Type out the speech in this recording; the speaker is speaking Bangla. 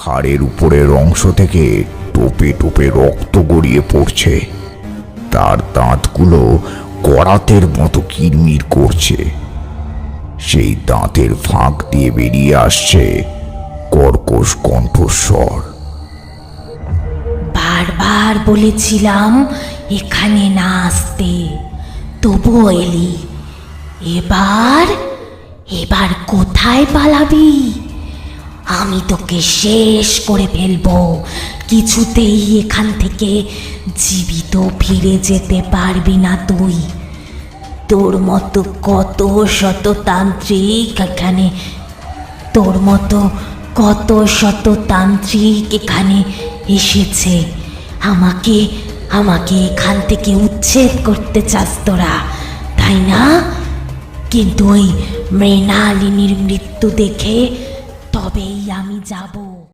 হাড়ের উপরের অংশ থেকে টোপে টোপে রক্ত গড়িয়ে পড়ছে। তার দাঁতগুলো করাতের মতো কিরমির করছে। সেই দাঁতের ফাঁক দিয়ে বেরিয়ে আসছে কর্কশ কণ্ঠস্বর। বারবার বলেছিলাম এখানে না আসতে, তবুও এলি। এবার এবার কোথায় পালাবি? আমি তোকে শেষ করে ফেলবো। কিছুতেই এখান থেকে জীবিত ফিরে যেতে পারবি না তুই। তোর মতো কত শততান্ত্রিক এখানে এখানে এসেছে। আমাকে এখান থেকে উচ্ছেদ করতে চাস তোরা, তাই না? কিন্তু ওই মৃণালিনীর মৃত্যু দেখে তবেই আমি যাব।